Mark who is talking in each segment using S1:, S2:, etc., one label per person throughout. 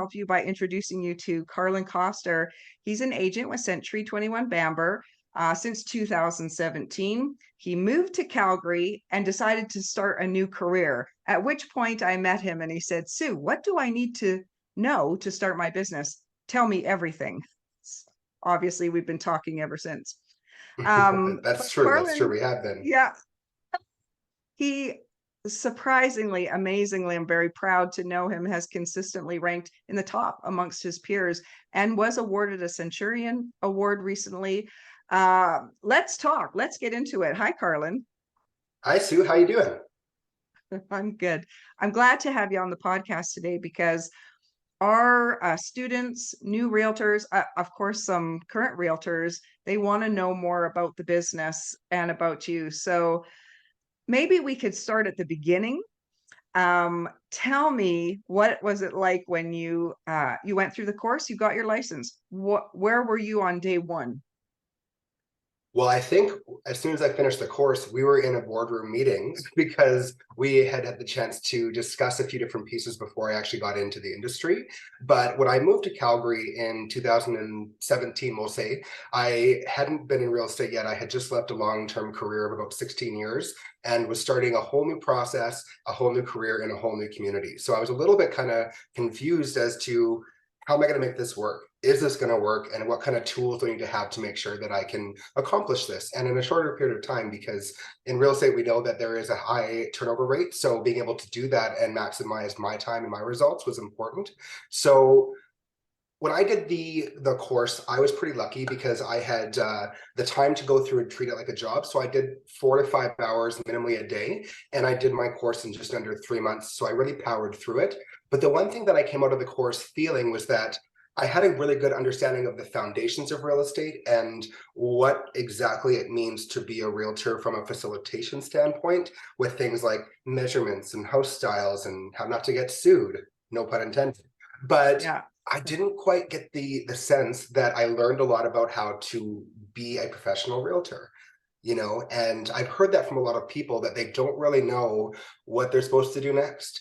S1: help you by introducing you to Carlin Koster. He's an agent with Century 21 Bamber since 2017. He moved to Calgary and decided to start a new career, at which point I met him and he said, Sue, what do I need to know to start my business? Tell me everything. Obviously, we've been talking ever since. But
S2: That's true. That's true.
S1: Carlin,
S2: We have been.
S1: yeah, he surprisingly, amazingly, I'm very proud to know him, has consistently ranked in the top amongst his peers and was awarded a Centurion Award recently. Let's talk. Let's get into it. Hi, Carlin.
S2: Hi, Sue. How you doing?
S1: I'm good. I'm glad to have you on the podcast today because our students, new realtors, of course, some current realtors, they want to know more about the business and about you. So maybe we could start at the beginning. Tell me, what was it like when you went through the course, you got your license? Where were you on day one?
S2: Well, I think as soon as I finished the course, we were in a boardroom meeting because we had the chance to discuss a few different pieces before I actually got into the industry. But when I moved to Calgary in 2017, we'll say, I hadn't been in real estate yet. I had just left a long-term career of about 16 years and was starting a whole new process, a whole new career in a whole new community. So I was a little bit kind of confused as to how am I going to make this work? Is this going to work? And what kind of tools do I need to have to make sure that I can accomplish this? And in a shorter period of time, because in real estate, we know that there is a high turnover rate. So being able to do that and maximize my time and my results was important. So when I did the course, I was pretty lucky because I had the time to go through and treat it like a job. So I did 4 to 5 hours minimally a day, and I did my course in just under 3 months. So I really powered through it. But the one thing that I came out of the course feeling was that I had a really good understanding of the foundations of real estate and what exactly it means to be a realtor from a facilitation standpoint, with things like measurements and house styles and how not to get sued, no pun intended. But
S1: Yeah.
S2: I didn't quite get the sense that I learned a lot about how to be a professional realtor, and I've heard that from a lot of people that they don't really know what they're supposed to do next.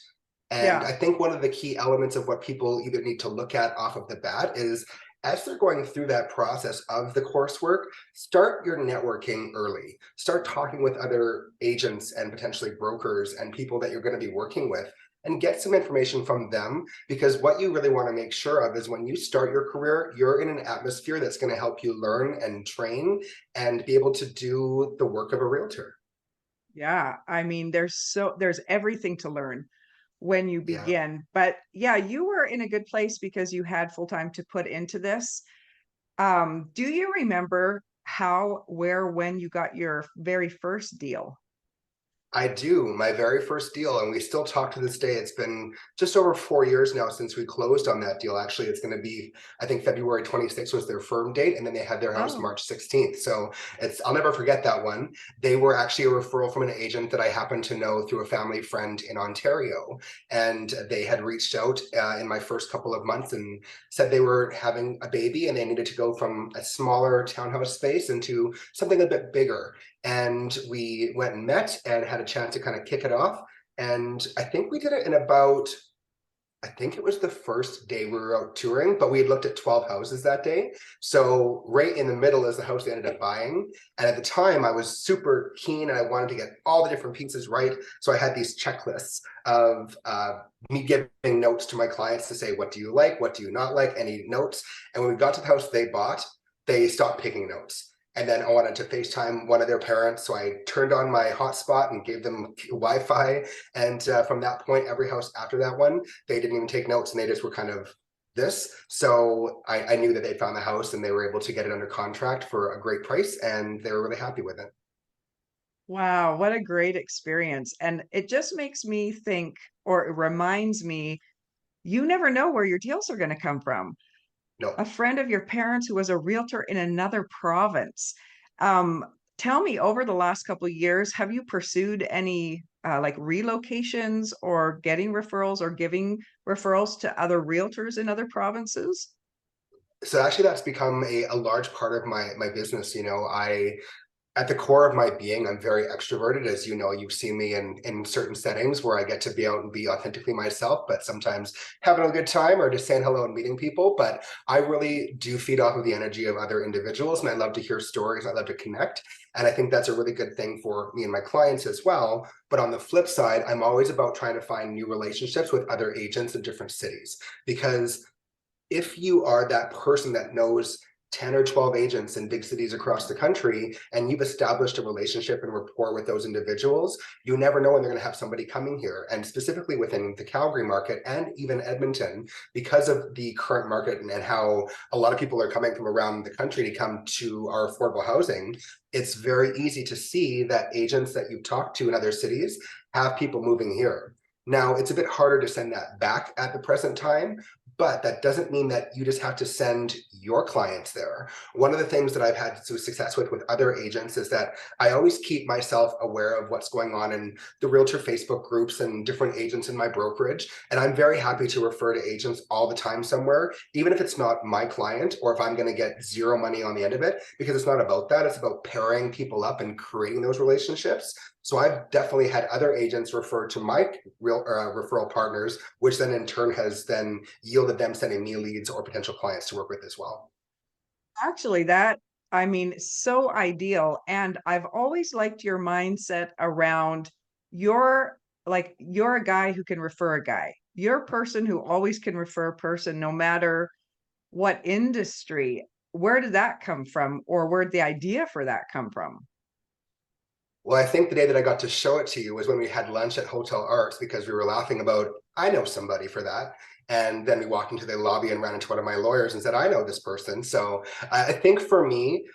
S2: And
S1: Yeah.
S2: I think one of the key elements of what people either need to look at off of the bat is, as they're going through that process of the coursework, start your networking early. Start talking with other agents and potentially brokers and people that you're going to be working with, and get some information from them, because what you really want to make sure of is when you start your career, you're in an atmosphere that's going to help you learn and train and be able to do the work of a realtor.
S1: Yeah. I mean, there's everything to learn when you
S2: Yeah.
S1: begin. But yeah, you were in a good place because you had full time to put into this. Do you remember how, where, when you got your very first deal?
S2: I do. My very first deal, and we still talk to this day. It's been just over 4 years now since we closed on that deal. Actually, it's going to be, I think February 26th was their firm date, and then they had their house
S1: Oh,
S2: March 16th. So I'll never forget that one. They were actually a referral from an agent that I happened to know through a family friend in Ontario. And they had reached out in my first couple of months and said they were having a baby and they needed to go from a smaller townhouse space into something a bit bigger. And we went and met and had a chance to kind of kick it off. And I think we did it in about, I think it was the first day we were out touring, but we had looked at 12 houses that day. So right in the middle is the house they ended up buying. And at the time I was super keen and I wanted to get all the different pieces right. So I had these checklists of me giving notes to my clients to say, what do you like? What do you not like? Any notes? And when we got to the house they bought, they stopped taking notes. And then I wanted to FaceTime one of their parents. So I turned on my hotspot and gave them Wi-Fi. And from that point, every house after that one, they didn't even take notes and they just were kind of this. So I knew that they'd found the house and they were able to get it under contract for a great price. And they were really happy with it.
S1: wow, what a great experience. And it just makes me think, or it reminds me, you never know where your deals are going to come from.
S2: No.
S1: A friend of your parents who was a realtor in another province. Um, Tell me, over the last couple of years, have you pursued any like relocations or getting referrals or giving referrals to other realtors in other provinces?
S2: So actually that's become a large part of my business. I At the core of my being, I'm very extroverted. As you know, you've seen me in certain settings where I get to be out and be authentically myself, but sometimes having a good time or just saying hello and meeting people. But I really do feed off of the energy of other individuals, and I love to hear stories. I love to connect. And I think that's a really good thing for me and my clients as well. But on the flip side, I'm always about trying to find new relationships with other agents in different cities, because if you are that person that knows 10 or 12 agents in big cities across the country, and you've established a relationship and rapport with those individuals, you never know when they're going to have somebody coming here. And specifically within the Calgary market and even Edmonton, because of the current market and how a lot of people are coming from around the country to come to our affordable housing, it's very easy to see that agents that you've talked to in other cities have people moving here. Now, it's a bit harder to send that back at the present time, but that doesn't mean that you just have to send your clients there. One of the things that I've had success with other agents is that I always keep myself aware of what's going on in the realtor Facebook groups and different agents in my brokerage. And I'm very happy to refer to agents all the time somewhere, even if it's not my client or if I'm going to get zero money on the end of it, because it's not about that. It's about pairing people up and creating those relationships. So I've definitely had other agents refer to my referral partners, which then in turn has then yielded them sending me leads or potential clients to work with as well.
S1: Actually, that, I mean, so ideal. And I've always liked your mindset around you're you're a guy who can refer a guy. You're a person who always can refer a person no matter what industry. Where did that come from? Or where did the idea for that come from?
S2: Well, I think the day that I got to show it to you was when we had lunch at Hotel Arts, because we were laughing about, I know somebody for that. And then we walked into the lobby and ran into one of my lawyers and said, I know this person. So I think for me,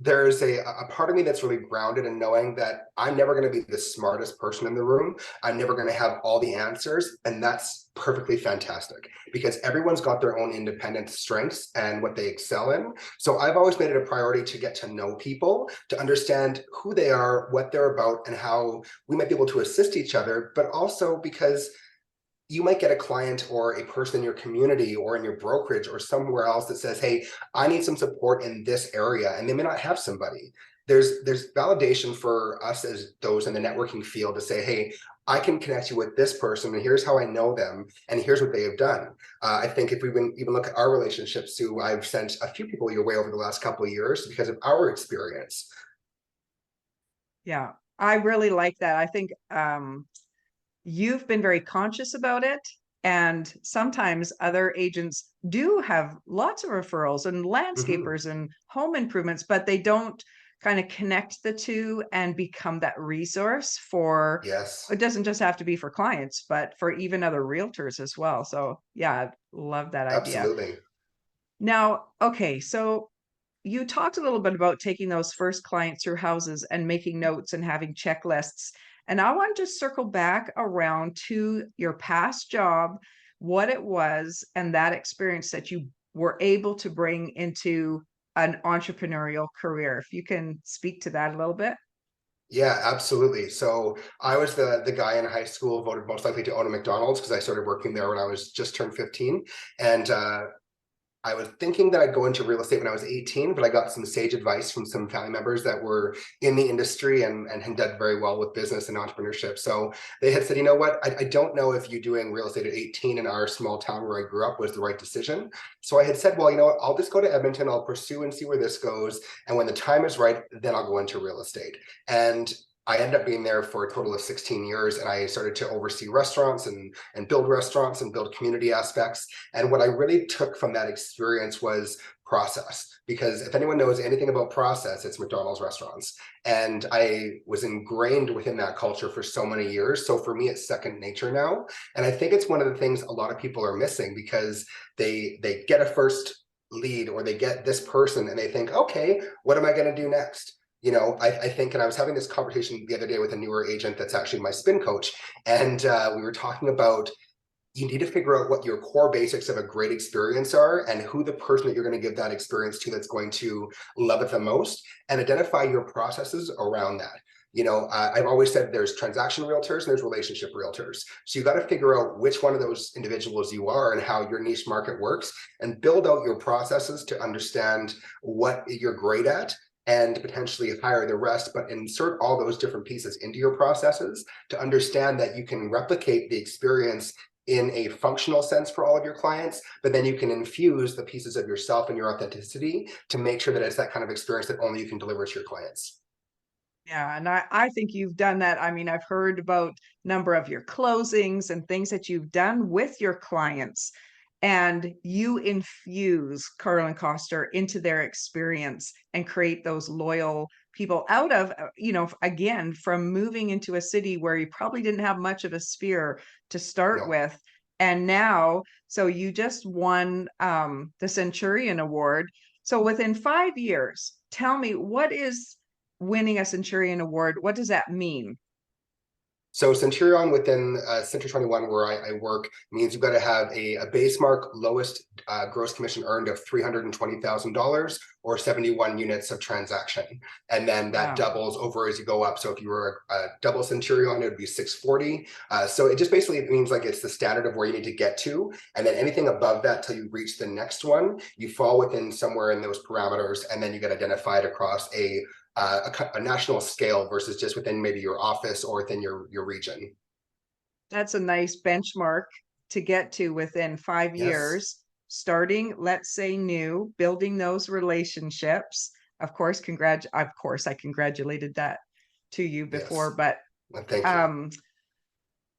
S2: there's a part of me that's really grounded in knowing that I'm never going to be the smartest person in the room. I'm never going to have all the answers. And that's perfectly fantastic, because everyone's got their own independent strengths and what they excel in. So I've always made it a priority to get to know people, to understand who they are, what they're about, and how we might be able to assist each other. But also because you might get a client or a person in your community or in your brokerage or somewhere else that says, hey, I need some support in this area, and they may not have somebody. There's validation for us as those in the networking field to say, hey, I can connect you with this person, and here's how I know them, and here's what they have done. I think if we even look at our relationships, Sue, I've sent a few people your way over the last couple of years because of our experience.
S1: Yeah, I really like that. I think you've been very conscious about it. And sometimes other agents do have lots of referrals and
S2: Mhm.
S1: landscapers and home improvements, but they don't kind of connect the two and become that resource for
S2: Yes,
S1: it doesn't just have to be for clients, but for even other realtors as well. So yeah, I love that idea.
S2: absolutely.
S1: Now, okay, so you talked a little bit about taking those first clients through houses and making notes and having checklists. And I want to circle back around to your past job, what it was, and that experience that you were able to bring into an entrepreneurial career. If you can speak to that a little bit.
S2: Yeah, absolutely. So I was the guy in high school voted most likely to own a McDonald's because I started working there when I was just turned 15. And I was thinking that I'd go into real estate when I was 18, but I got some sage advice from some family members that were in the industry and had done very well with business and entrepreneurship. So they had said, you know what, I don't know if you doing real estate at 18 in our small town where I grew up was the right decision. So I had said, well, you know what, I'll just go to Edmonton, I'll pursue and see where this goes. And when the time is right, then I'll go into real estate. And I ended up being there for a total of 16 years, and I started to oversee restaurants and build restaurants and build community aspects. And what I really took from that experience was process, because if anyone knows anything about process, it's McDonald's restaurants. And I was ingrained within that culture for so many years. So for me, it's second nature now. And I think it's one of the things a lot of people are missing, because they get a first lead or they get this person and they think, okay, what am I going to do next? You know, I think, and I was having this conversation the other day with a newer agent that's actually my spin coach, and we were talking about, you need to figure out what your core basics of a great experience are and who the person that you're going to give that experience to that's going to love it the most, and identify your processes around that. You know, I've always said there's transaction realtors and there's relationship realtors. So you got to figure out which one of those individuals you are and how your niche market works, and build out your processes to understand what you're great at, and potentially hire the rest, but insert all those different pieces into your processes to understand that you can replicate the experience in a functional sense for all of your clients, but then you can infuse the pieces of yourself and your authenticity to make sure that it's that kind of experience that only you can deliver to your clients.
S1: Yeah, and I think you've done that. I mean, I've heard about number of your closings and things that you've done with your clients, and you infuse Carlin Koster into their experience and create those loyal people out of, again, from moving into a city where you probably didn't have much of a sphere to start
S2: No.
S1: with. And now, so you just won the Centurion Award. So within 5 years, tell me, what is winning a Centurion Award? What does that mean?
S2: So Centurion within Century 21, where I work, means you've got to have a base mark lowest gross commission earned of $320,000 or 71 units of transaction. And then that
S1: Wow.
S2: doubles over as you go up. So if you were a double Centurion, it would be 640. So it just basically means like it's the standard of where you need to get to. And then anything above that till you reach the next one, you fall within somewhere in those parameters, and then you get identified across a national scale versus just within maybe your office or within your region.
S1: That's a nice benchmark to get to within five
S2: Yes,
S1: years, starting, let's say, new, building those relationships. Of course, I congratulated that to you before,
S2: yes.
S1: but
S2: Well, thank you.
S1: um,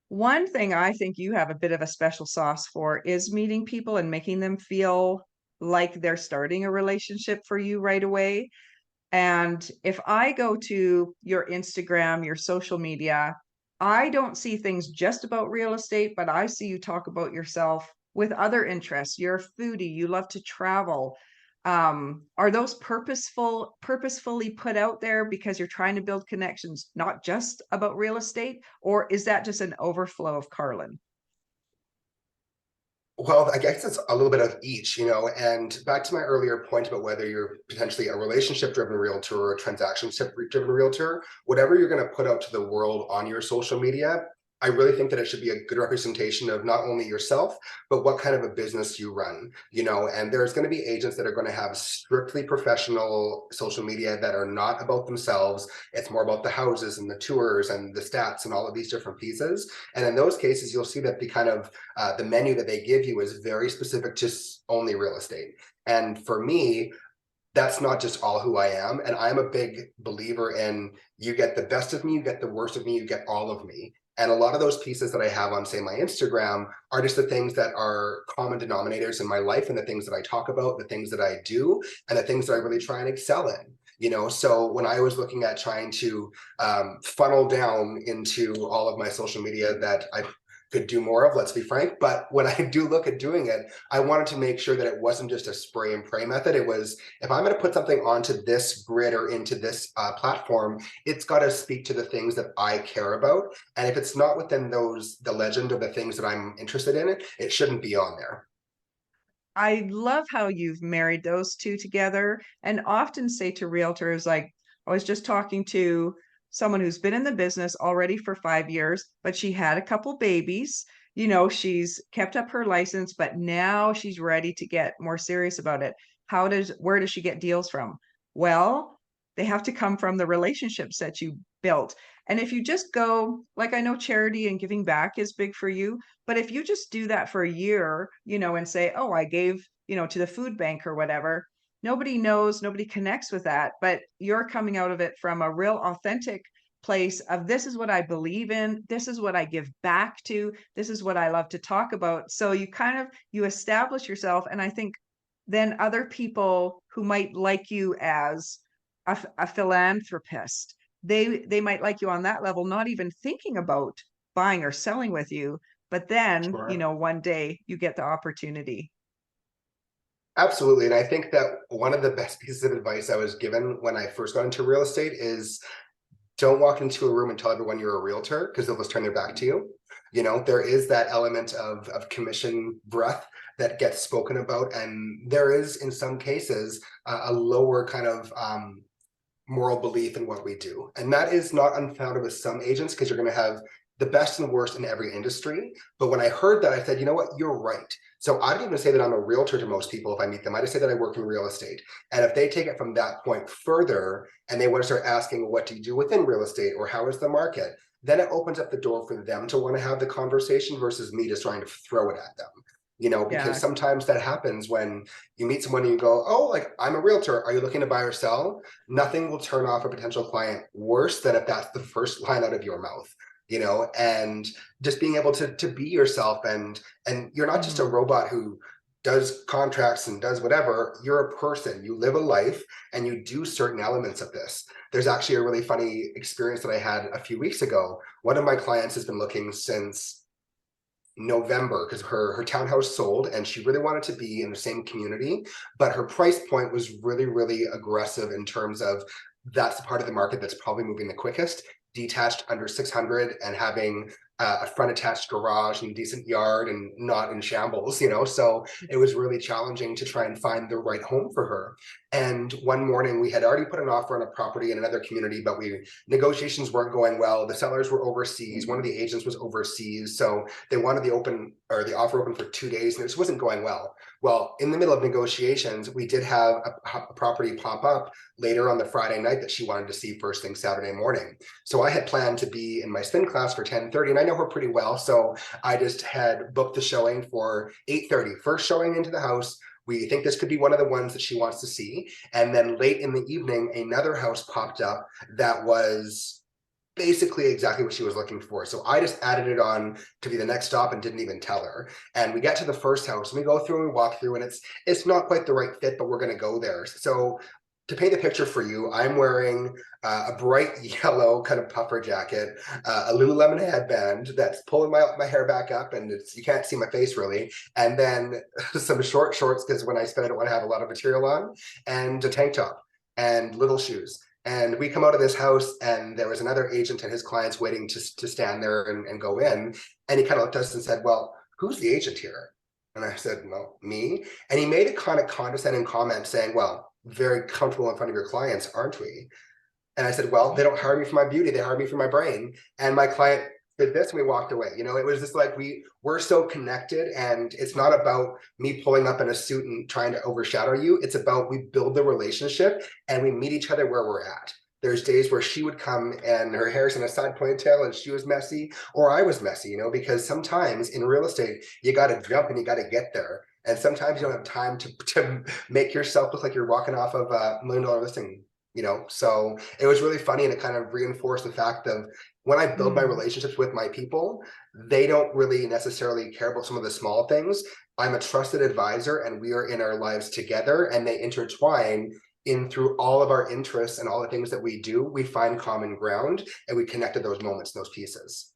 S1: one thing I think you have a bit of a special sauce for is meeting people and making them feel like they're starting a relationship for you right away. And if I go to your Instagram, your social media, I don't see things just about real estate, but I see you talk about yourself with other interests. You're a foodie, you love to travel. Are those purposefully put out there because you're trying to build connections, not just about real estate? Or is that just an overflow of Carlin?
S2: Well, I guess it's a little bit of each, and back to my earlier point about whether you're potentially a relationship driven realtor or a transaction driven realtor, whatever you're going to put out to the world on your social media, I really think that it should be a good representation of not only yourself, but what kind of a business you run, and there's going to be agents that are going to have strictly professional social media that are not about themselves. It's more about the houses and the tours and the stats and all of these different pieces. And in those cases, you'll see that the menu that they give you is very specific to only real estate. And for me, that's not just all who I am. And I'm a big believer in you get the best of me, you get the worst of me, you get all of me. And a lot of those pieces that I have on, say, my Instagram are just the things that are common denominators in my life and the things that I talk about, the things that I do, and the things that I really try and excel in. So when I was looking at trying to funnel down into all of my social media that I could do more of, let's be frank. But when I do look at doing it, I wanted to make sure that it wasn't just a spray and pray method. It was, if I'm going to put something onto this grid or into this platform, it's got to speak to the things that I care about. And if it's not within the legend of the things that I'm interested in, it shouldn't be on there.
S1: I love how you've married those two together and often say to realtors, like, I was just talking to someone who's been in the business already for 5 years, but she had a couple babies. She's kept up her license, but now she's ready to get more serious about it. Where does she get deals from? Well, they have to come from the relationships that you built. And if you just go, like, I know charity and giving back is big for you, but if you just do that for a year, and say, oh, I gave, to the food bank or whatever, nobody knows, nobody connects with that. But you're coming out of it from a real authentic place of this is what I believe in. This is what I give back to. This is what I love to talk about. So you establish yourself. And I think then other people who might like you as a philanthropist, they might like you on that level, not even thinking about buying or selling with you, but then,
S2: Sure.
S1: one day you get the opportunity.
S2: Absolutely. And I think that one of the best pieces of advice I was given when I first got into real estate is don't walk into a room and tell everyone you're a realtor because they'll just turn their back to you. There is that element of commission breath that gets spoken about. And there is, in some cases, a lower kind of moral belief in what we do. And that is not unfounded with some agents because you're going to have the best and worst in every industry. But when I heard that, I said, you know what, you're right. So I don't even say that I'm a realtor to most people if I meet them. I just say that I work in real estate. And if they take it from that point further and they want to start asking, what do you do within real estate, or how is the market? Then it opens up the door for them to want to have the conversation versus me just trying to throw it at them. Because
S1: Yeah.
S2: sometimes that happens when you meet someone and you go, oh, like, I'm a realtor. Are you looking to buy or sell? Nothing will turn off a potential client worse than if that's the first line out of your mouth. And just being able to be yourself, and you're not just a
S1: Mhm.
S2: robot who does contracts and does whatever. You're a person, you live a life, and you do certain elements of this. There's actually a really funny experience that I had a few weeks ago. One of my clients has been looking since November because her townhouse sold and she really wanted to be in the same community, but her price point was really, really aggressive in terms of that's the part of the market that's probably moving the quickest, detached under 600 and having a front attached garage and decent yard and not in shambles. So it was really challenging to try and find the right home for her. And one morning we had already put an offer on a property in another community, but negotiations weren't going well. The sellers were overseas. One of the agents was overseas. So they wanted the offer open for 2 days, and it just wasn't going well. Well, in the middle of negotiations, we did have a property pop up later on the Friday night that she wanted to see first thing Saturday morning. So I had planned to be in my spin class for 10:30, and I know her pretty well. So I just had booked the showing for 8:30, first showing into the house. We think this could be one of the ones that she wants to see. And then late in the evening, another house popped up that was basically exactly what she was looking for. So I just added it on to be the next stop and didn't even tell her. And we get to the first house and we go through and we walk through, and it's not quite the right fit, but we're going to go there. So to paint the picture for you, I'm wearing a bright yellow kind of puffer jacket, a Lululemon headband that's pulling my hair back up, and you can't see my face really, and then some short shorts because when I spin, I don't want to have a lot of material on, and a tank top and little shoes. And we come out of this house, and there was another agent and his clients waiting to stand there and go in. And he kind of looked at us and said, well, who's the agent here? And I said, well, me. And he made a kind of condescending comment saying, well, very comfortable in front of your clients, aren't we? And I said, well, they don't hire me for my beauty, they hire me for my brain. And my client did this and we walked away. It was just like we're so connected, and it's not about me pulling up in a suit and trying to overshadow you. It's about we build the relationship and we meet each other where we're at. There's days where she would come and her hair's in a side ponytail and she was messy, or I was messy, because sometimes in real estate, you got to jump and you got to get there. And sometimes you don't have time to make yourself look like you're walking off of a $1 million listing. So it was really funny, and it kind of reinforced the fact of when I build my
S1: Mm.
S2: relationships with my people, they don't really necessarily care about some of the small things. I'm a trusted advisor, and we are in our lives together, and they intertwine in through all of our interests and all the things that we do. We find common ground and we connect at those moments, those pieces.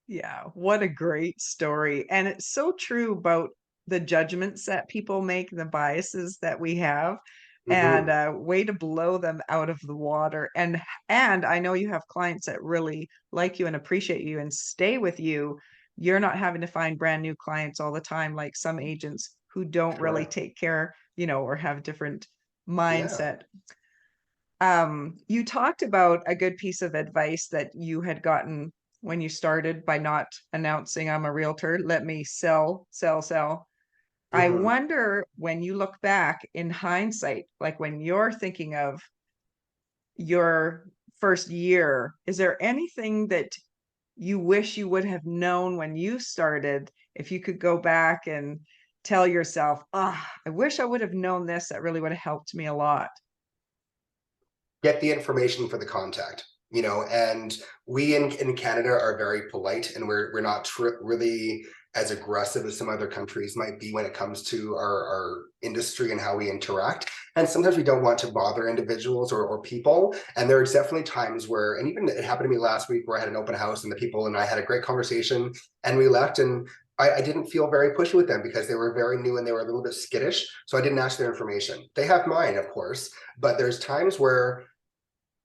S1: Yeah, what a great story. And it's so true about the judgments that people make, the biases that we have, and
S2: Mm-hmm.
S1: way to blow them out of the water. And I know you have clients that really like you and appreciate you and stay with you. You're not having to find brand new clients all the time like some agents who don't really
S2: Correct.
S1: take care, or have different
S2: Yeah.
S1: mindset. You talked about a good piece of advice that you had gotten when you started by not announcing I'm a realtor. Let me sell, sell, sell. I
S2: Mm-hmm.
S1: wonder when you look back in hindsight, like when you're thinking of your first year, is there anything that you wish you would have known when you started? If you could go back and tell yourself, I wish I would have known this, that really would have helped me a lot.
S2: Get the information for the contact. And we in Canada are very polite, and we're not really as aggressive as some other countries might be when it comes to our industry and how we interact. And sometimes we don't want to bother individuals or people. And there are definitely times where, and even it happened to me last week where I had an open house and the people and I had a great conversation and we left, and I didn't feel very pushy with them because they were very new and they were a little bit skittish. So I didn't ask their information. They have mine, of course, but there's times where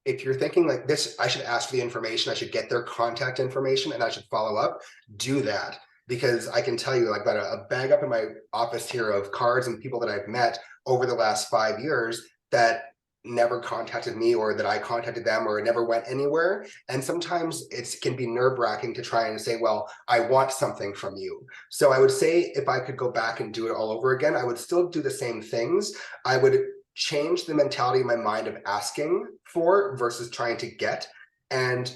S2: if you're thinking like this, I should ask for the information, I should get their contact information, and I should follow up, do that. Because I can tell you, like, got a bag up in my office here of cards and people that I've met over the last 5 years that never contacted me or that I contacted them or it never went anywhere. And sometimes it can be nerve-wracking to try and say, well, I want something from you. So I would say if I could go back and do it all over again, I would still do the same things. I would change the mentality in my mind of asking for versus trying to get. And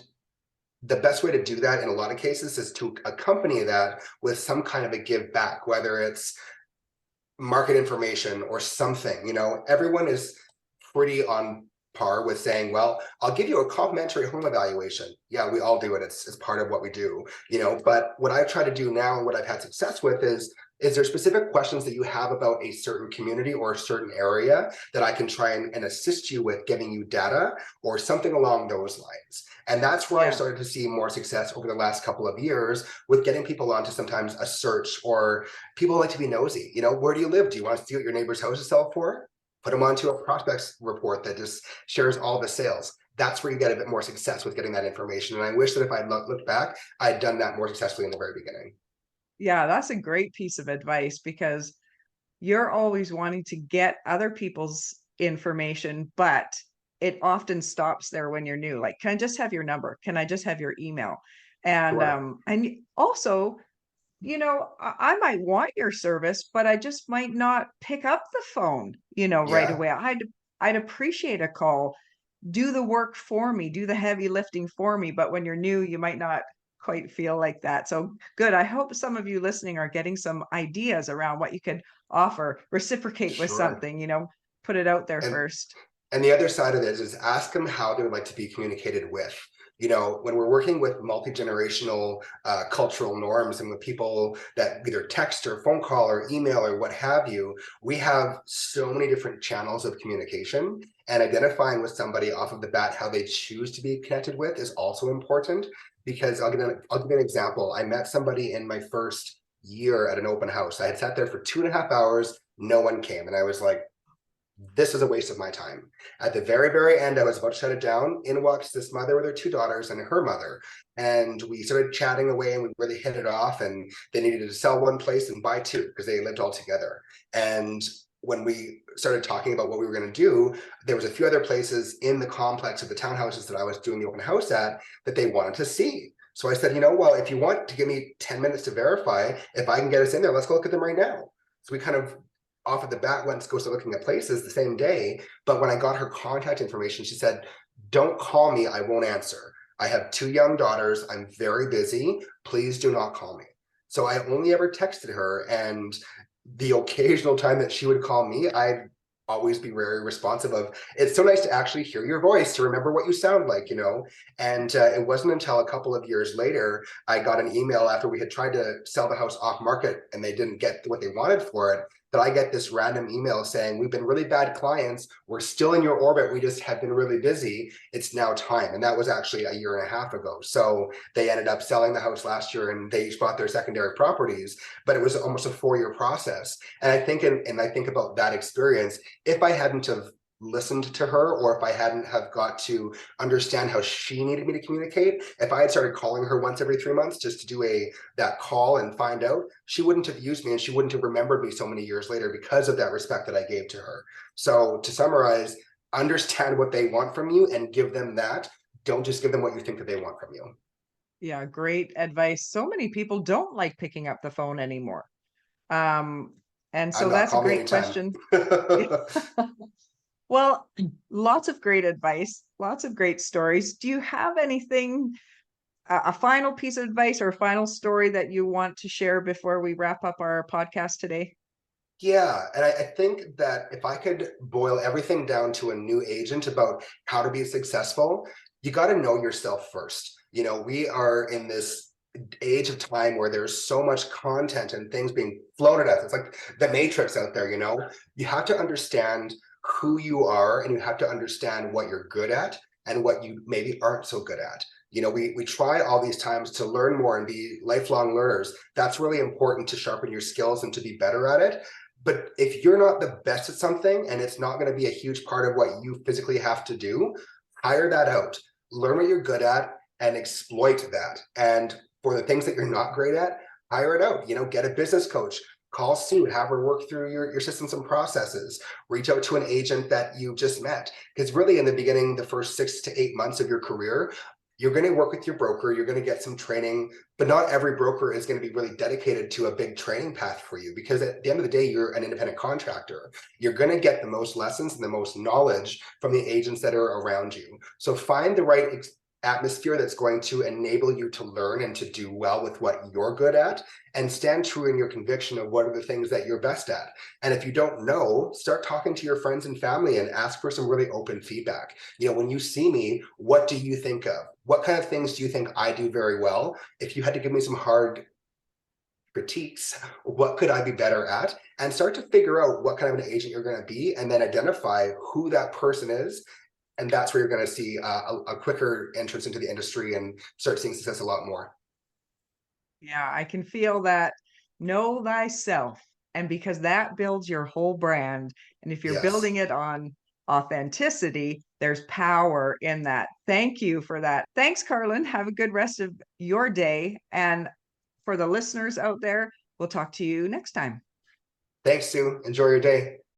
S2: the best way to do that in a lot of cases is to accompany that with some kind of a give back, whether it's market information or something. Everyone is pretty on par with saying, well, I'll give you a complimentary home evaluation. Yeah, we all do it. It's part of what we do, but what I try to do now and what I've had success with is there specific questions that you have about a certain community or a certain area that I can try and assist you with giving you data or something along those lines. And that's where I
S1: Yeah.
S2: started to see more success over the last couple of years with getting people onto sometimes a search, or people like to be nosy. Where do you live? Do you want to see what your neighbor's house is sell for? Put them onto a prospects report that just shares all the sales. That's where you get a bit more success with getting that information. And I wish that if I'd looked back, I'd done that more successfully in the very beginning.
S1: Yeah, that's a great piece of advice because you're always wanting to get other people's information, but it often stops there when you're new. Like, can I just have your number? Can I just have your email?
S2: Sure.
S1: And also, I might want your service, but I just might not pick up the phone, right
S2: Yeah,
S1: away. I'd appreciate a call, do the work for me, do the heavy lifting for me. But when you're new, you might not quite feel like that. So good. I hope some of you listening are getting some ideas around what you could offer, reciprocate with
S2: sure.
S1: something, put it out there
S2: And
S1: first.
S2: And the other side of this is ask them how they would like to be communicated with. When we're working with multi-generational cultural norms and with people that either text or phone call or email or what have you, we have so many different channels of communication, and identifying with somebody off of the bat how they choose to be connected with is also important. Because I'll give you an example. I met somebody in my first year at an open house. I had sat there for 2.5 hours. No one came. And I was like, this is a waste of my time. At the very, very end, I was about to shut it down. In walks this mother with her two daughters and her mother. And we started chatting away and we really hit it off. And they needed to sell one place and buy two because they lived all together. And when we started talking about what we were going to do, there was a few other places in the complex of the townhouses that I was doing the open house at that they wanted to see. So I said, well, if you want to give me 10 minutes to verify, if I can get us in there, let's go look at them right now. So we kind of off at the bat went to go start looking at places the same day. But when I got her contact information, she said, don't call me, I won't answer. I have two young daughters, I'm very busy, please do not call me. So I only ever texted her, and the occasional time that she would call me, I'd always be very responsive of, it's so nice to actually hear your voice, to remember what you sound like. And it wasn't until a couple of years later I got an email after we had tried to sell the house off market and they didn't get what they wanted for it, that I get this random email saying, we've been really bad clients, we're still in your orbit, we just have been really busy, it's now time. And that was actually a year and a half ago. So they ended up selling the house last year and they each bought their secondary properties, but it was almost a 4-year process. And I think about that experience, if I hadn't have listened to her, or if I hadn't have got to understand how she needed me to communicate, if I had started calling her once every 3 months just to do that call and find out, she wouldn't have used me and she wouldn't have remembered me so many years later because of that respect that I gave to her. So to summarize, understand what they want from you and give them that. Don't just give them what you think that they want from you.
S1: Yeah, great advice. So many people don't like picking up the phone anymore. Um, and
S2: I'm
S1: so
S2: not,
S1: that's a
S2: call me
S1: great
S2: anytime.
S1: question. Well, lots of great advice, lots of great stories. Do you have anything, a final piece of advice or a final story that you want to share before we wrap up our podcast today?
S2: Yeah, and I think that if I could boil everything down to a new agent about how to be successful, you got to know yourself first. We are in this age of time where there's so much content and things being flown at us. It's like the matrix out there. You have to understand who you are, and you have to understand what you're good at and what you maybe aren't so good at. We try all these times to learn more and be lifelong learners. That's really important to sharpen your skills and to be better at it. But if you're not the best at something and it's not going to be a huge part of what you physically have to do, hire that out. Learn what you're good at and exploit that. And for the things that you're not great at, hire it out. Get a business coach, call Sue, have her work through your systems and processes, reach out to an agent that you just met. Because really in the beginning, the first 6 to 8 months of your career, you're going to work with your broker, you're going to get some training, but not every broker is going to be really dedicated to a big training path for you, because at the end of the day, you're an independent contractor. You're going to get the most lessons and the most knowledge from the agents that are around you. So find the right atmosphere that's going to enable you to learn and to do well with what you're good at, and stand true in your conviction of what are the things that you're best at. And if you don't know, start talking to your friends and family and ask for some really open feedback. When you see me, what do you think of? What kind of things do you think I do very well? If you had to give me some hard critiques, what could I be better at? And start to figure out what kind of an agent you're going to be, and then identify who that person is. And that's where you're going to see a quicker entrance into the industry and start seeing success a lot more.
S1: Yeah, I can feel that. Know thyself. And because that builds your whole brand. And if you're
S2: Yes.
S1: building it on authenticity, there's power in that. Thank you for that. Thanks, Carlin. Have a good rest of your day. And for the listeners out there, we'll talk to you next time.
S2: Thanks, Sue. Enjoy your day.